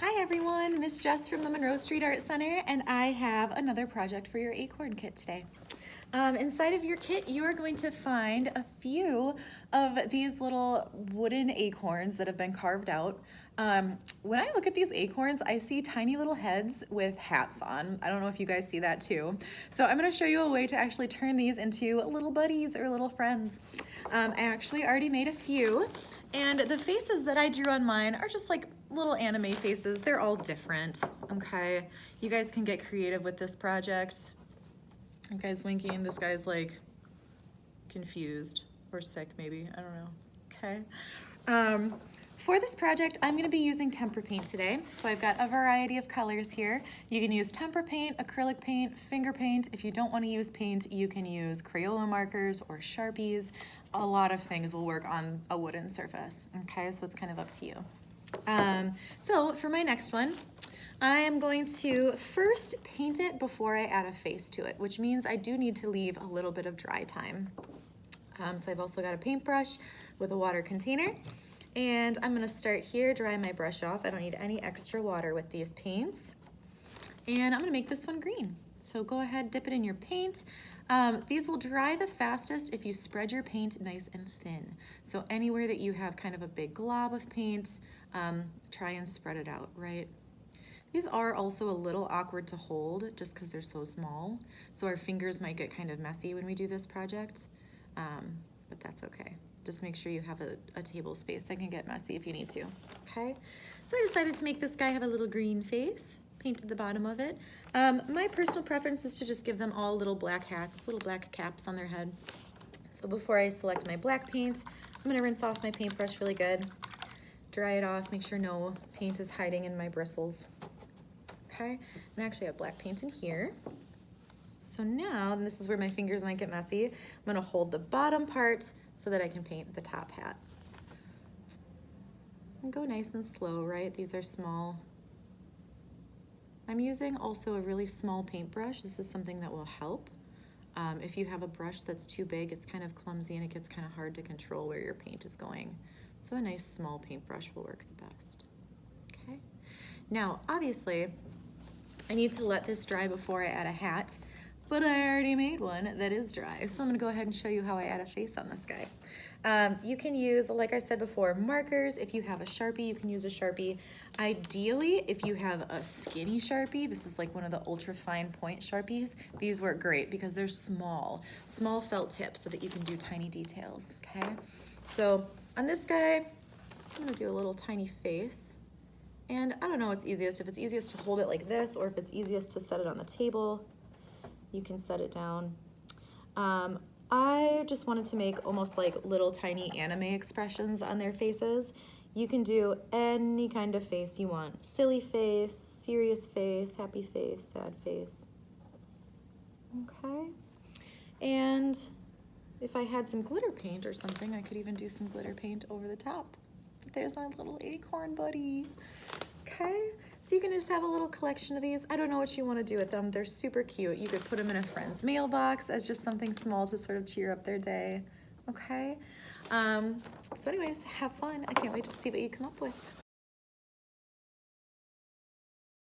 Hi everyone, Miss Jess from the Monroe Street Art Center, and I have another project for your acorn kit today. Inside of your kit, you are going to find a few of these little wooden acorns that have been carved out. When I look at these acorns, I see tiny little heads with hats on. I don't know if you guys see that too. So I'm gonna show you a way to actually turn these into little buddies or little friends. I actually already made a few, and the faces that I drew on mine are just like little anime faces. They're all different, okay? You guys can get creative with this project. That guy's winking, this guy's like confused or sick maybe, I don't know, okay? For this project, I'm gonna be using tempera paint today. So I've got a variety of colors here. You can use tempera paint, acrylic paint, finger paint. If you don't wanna use paint, you can use Crayola markers or Sharpies. A lot of things will work on a wooden surface, okay? So it's kind of up to you. So for my next one, I am going to first paint it before I add a face to it, which means I do need to leave a little bit of dry time. So I've also got a paintbrush with a water container, and I'm gonna start here, dry my brush off. I don't need any extra water with these paints. And I'm gonna make this one green. So go ahead, dip it in your paint. These will dry the fastest if you spread your paint nice and thin. So anywhere that you have kind of a big glob of paint, try and spread it out, right? These are also a little awkward to hold just because they're so small. So our fingers might get kind of messy when we do this project, but that's okay. Just make sure you have a table space that can get messy if you need to, okay? So I decided to make this guy have a little green face, painted the bottom of it. My personal preference is to just give them all little black hats, little black caps on their head. So before I select my black paint, I'm gonna rinse off my paintbrush really good, dry it off, make sure no paint is hiding in my bristles. Okay, and I actually have black paint in here. So now, and this is where my fingers might get messy, I'm gonna hold the bottom part so that I can paint the top hat. And go nice and slow, right? These are small. I'm using also a really small paintbrush. This is something that will help. If you have a brush that's too big, it's kind of clumsy and it gets kind of hard to control where your paint is going. So a nice small paintbrush will work the best. Okay. Now, obviously, I need to let this dry before I add a hat, but I already made one that is dry. So I'm gonna go ahead and show you how I add a face on this guy. You can use, like I said before, markers. If you have a Sharpie, you can use a Sharpie. Ideally, if you have a skinny Sharpie, this is like one of the ultra fine point Sharpies, these work great because they're small felt tips so that you can do tiny details, okay? So on this guy, I'm gonna do a little tiny face. And I don't know what's easiest, if it's easiest to hold it like this or if it's easiest to set it on the table, you can set it down. I just wanted to make almost like little tiny anime expressions on their faces. You can do any kind of face you want. Silly face, serious face, happy face, sad face. Okay. And if I had some glitter paint or something, I could even do some glitter paint over the top. There's my little acorn buddy. Okay, so you can just have a little collection of these. I don't know what you want to do with them. They're super cute. You could put them in a friend's mailbox as just something small to sort of cheer up their day. Okay, so anyways, have fun. I can't wait to see what you come up with.